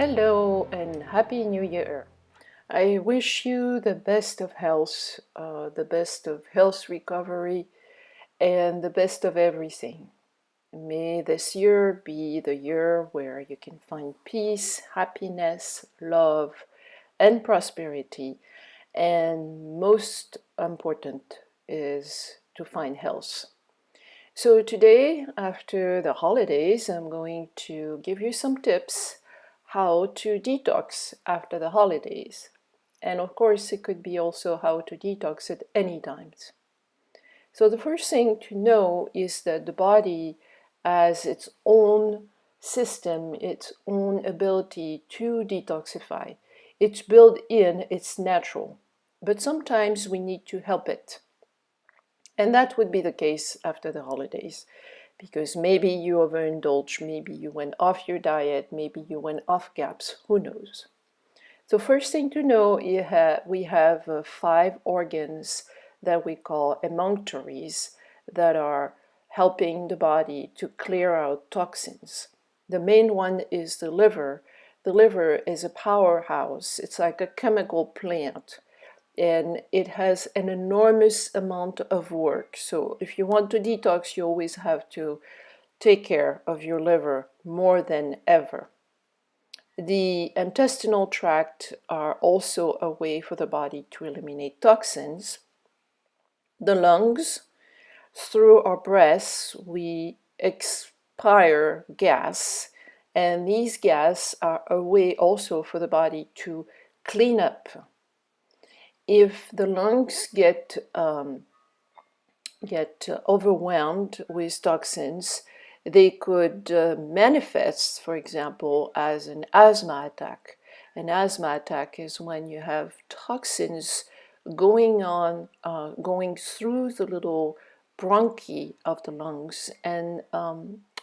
Hello and Happy New Year. I wish you the best of health, the best of health recovery, and the best of everything. May this year be the year where you can find peace, happiness, love, and prosperity. And most important is to find health. So today, after the holidays, I'm going to give you some tips how to detox after the holidays. And of course, it could be also how to detox at any times. So the first thing to know is that the body has its own system, its own ability to detoxify. It's built in, it's natural. But sometimes we need to help it. And that would be the case after the holidays, because maybe you overindulged, maybe you went off your diet, maybe you went off gaps, who knows. So first thing to know, we have 5 organs that we call emunctories that are helping the body to clear out toxins. The main one is the liver. The liver is a powerhouse. It's like a chemical plant, and it has an enormous amount of work. So if you want to detox, you always have to take care of your liver more than ever. The intestinal tract are also a way for the body to eliminate toxins. The lungs, through our breaths, we expire gas, and these gas are a way also for the body to clean up. If the lungs get overwhelmed with toxins, they could manifest, for example, as an asthma attack. An asthma attack is when you have toxins going through the little bronchi of the lungs and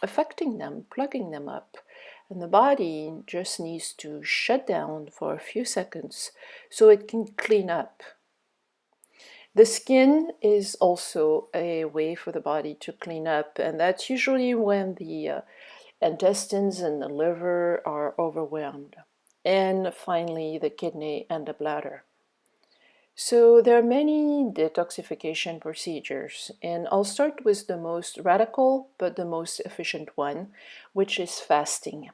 affecting them, plugging them up. And the body just needs to shut down for a few seconds so it can clean up. The skin is also a way for the body to clean up, and that's usually when the intestines and the liver are overwhelmed. And finally, the kidney and the bladder. So there are many detoxification procedures, and I'll start with the most radical but the most efficient one, which is fasting.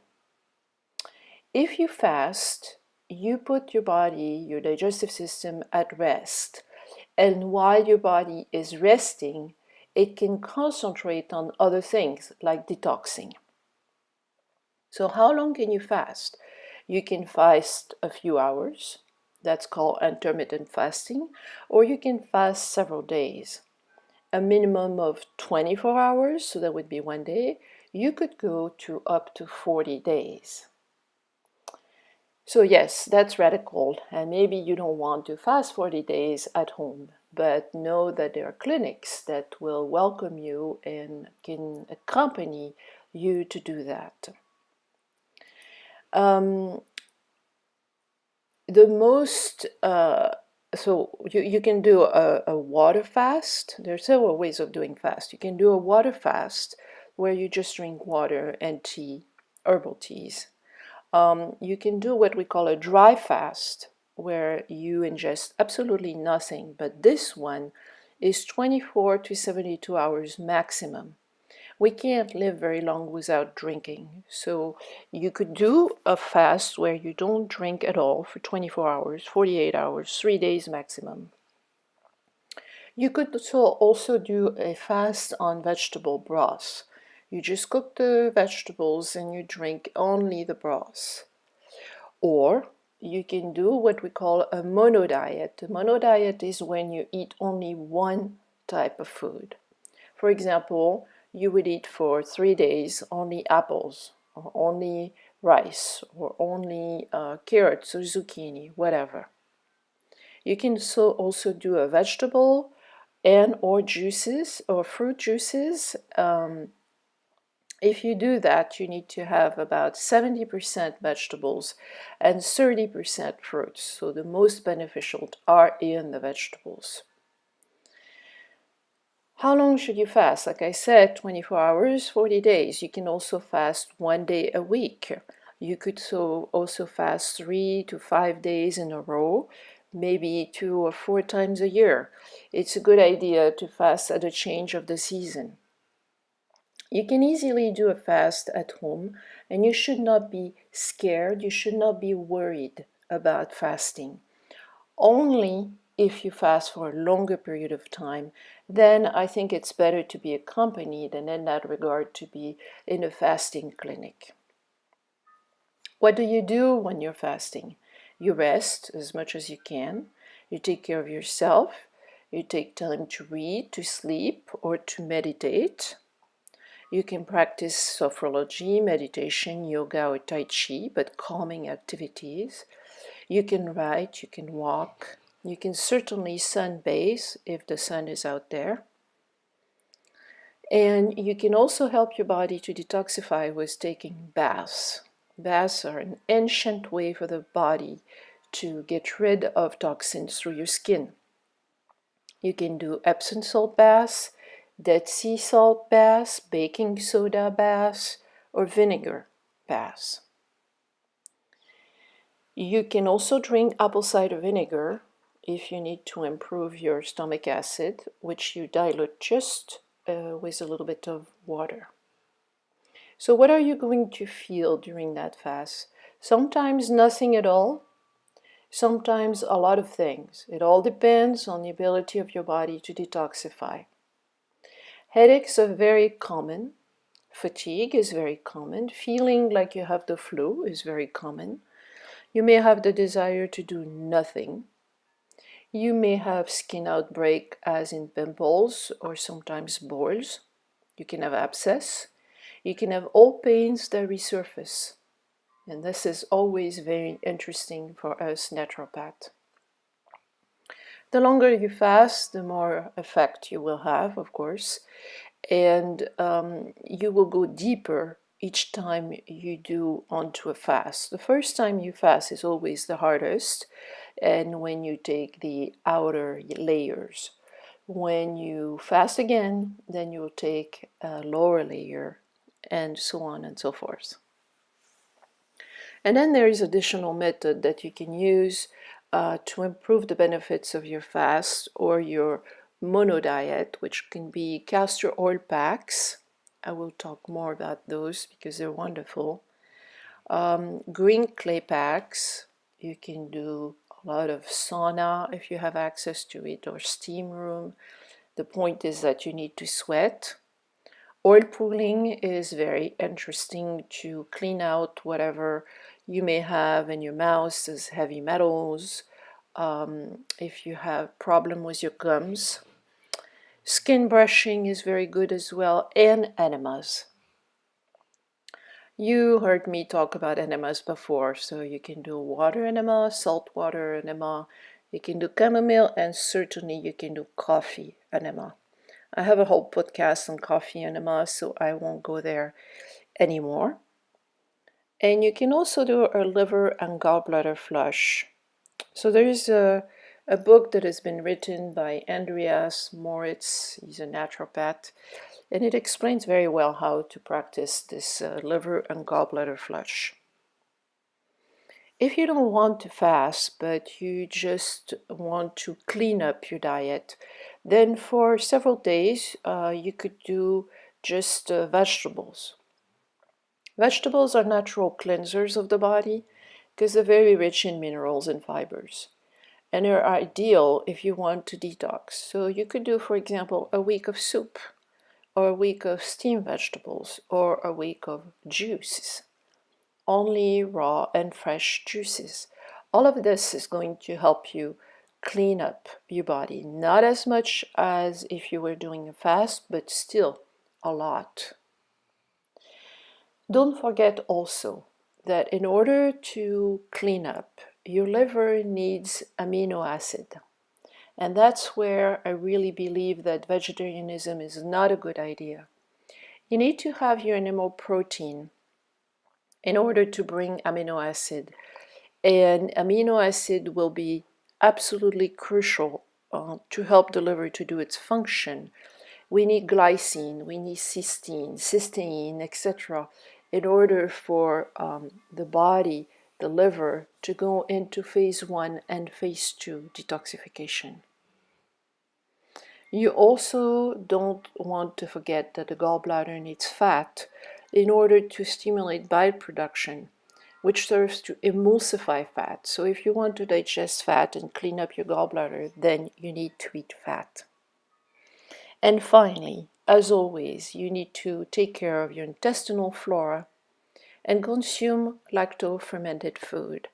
If you fast, you put your body, your digestive system at rest. And while your body is resting, it can concentrate on other things like detoxing. So how long can you fast? You can fast a few hours. That's called intermittent fasting. Or you can fast several days. A minimum of 24 hours, so that would be one day. You could go to up to 40 days. So yes, that's radical, and maybe you don't want to fast 40 days at home, but know that there are clinics that will welcome you and can accompany you to do that. So you can do a water fast. There are several ways of doing fast. You can do a water fast where you just drink water and tea, herbal teas. You can do what we call a dry fast, where you ingest absolutely nothing, but this one is 24 to 72 hours maximum. We can't live very long without drinking, so you could do a fast where you don't drink at all for 24 hours, 48 hours, 3 days maximum. You could also do a fast on vegetable broth. You just cook the vegetables and you drink only the broth. Or you can do what we call a mono diet. A mono diet is when you eat only one type of food. For example, you would eat for 3 days only apples, or only rice, or only carrots or zucchini, whatever. You can also do a vegetable and or juices or fruit juices. If you do that, you need to have about 70% vegetables and 30% fruits. So the most beneficial are in the vegetables. How long should you fast? Like I said, 24 hours, 40 days. You can also fast 1 day a week. You could also fast 3 to 5 days in a row, maybe 2 or 4 times a year. It's a good idea to fast at a change of the season. You can easily do a fast at home, and you should not be scared, you should not be worried about fasting. Only if you fast for a longer period of time, then I think it's better to be accompanied, and in that regard, to be in a fasting clinic. What do you do when you're fasting? You rest as much as you can. You take care of yourself. You take time to read, to sleep, or to meditate. You can practice sophrology, meditation, yoga, or tai chi, but calming activities. You can write, you can walk. You can certainly sunbathe if the sun is out there. And you can also help your body to detoxify with taking baths. Baths are an ancient way for the body to get rid of toxins through your skin. You can do Epsom salt baths, Dead Sea salt baths, baking soda baths, or vinegar baths. You can also drink apple cider vinegar if you need to improve your stomach acid, which you dilute just with a little bit of water. So what are you going to feel during that fast? Sometimes nothing at all, sometimes a lot of things. It all depends on the ability of your body to detoxify. Headaches are very common. Fatigue is very common. Feeling like you have the flu is very common. You may have the desire to do nothing. You may have skin outbreak as in pimples or sometimes boils. You can have abscess. You can have all pains that resurface. And this is always very interesting for us naturopaths. The longer you fast, the more effect you will have, of course. And you will go deeper each time you do onto a fast. The first time you fast is always the hardest, and when you take the outer layers. When you fast again, then you'll take a lower layer, and so on and so forth. And then there is additional method that you can use to improve the benefits of your fast or your mono diet, which can be castor oil packs. I will talk more about those because they're wonderful. Green clay packs. You can do a lot of sauna if you have access to it, or steam room. The point is that you need to sweat. Oil pulling is very interesting to clean out whatever you may have in your mouth as heavy metals. If you have problem with your gums. Skin brushing is very good as well, and enemas. You heard me talk about enemas before, so you can do water enema, salt water enema, you can do chamomile, and certainly you can do coffee enema. I have a whole podcast on coffee enema, so I won't go there anymore. And you can also do a liver and gallbladder flush. So there is a book that has been written by Andreas Moritz. He's a naturopath, and it explains very well how to practice this liver and gallbladder flush. If you don't want to fast, but you just want to clean up your diet, then for several days you could do just vegetables. Vegetables are natural cleansers of the body because they're very rich in minerals and fibers. And they're ideal if you want to detox. So you could do, for example, a week of soup, or a week of steamed vegetables, or a week of juices. Only raw and fresh juices. All of this is going to help you clean up your body. Not as much as if you were doing a fast, but still a lot. Don't forget also that in order to clean up, your liver needs amino acid. And that's where I really believe that vegetarianism is not a good idea. You need to have your animal protein in order to bring amino acid. And amino acid will be absolutely crucial to help the liver to do its function. We need glycine, we need cysteine, etc. in order for the body, the liver, to go into phase 1 and phase 2 detoxification. You also don't want to forget that the gallbladder needs fat in order to stimulate bile production, which serves to emulsify fat. So if you want to digest fat and clean up your gallbladder, then you need to eat fat. And finally, as always, you need to take care of your intestinal flora and consume lacto-fermented food,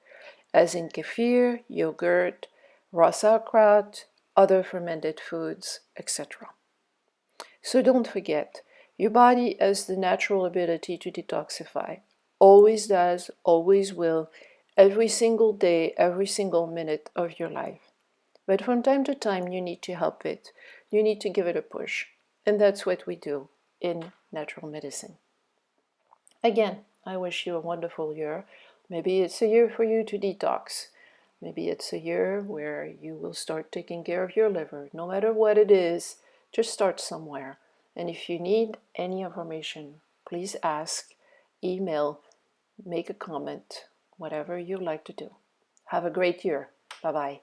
as in kefir, yogurt, raw sauerkraut, other fermented foods, etc. So don't forget, your body has the natural ability to detoxify. Always does, always will, every single day, every single minute of your life. But from time to time, you need to help it. You need to give it a push. And that's what we do in natural medicine. Again, I wish you a wonderful year. Maybe it's a year for you to detox. Maybe it's a year where you will start taking care of your liver. No matter what it is, just start somewhere. And if you need any information, please ask, email, make a comment, whatever you like to do. Have a great year. Bye-bye.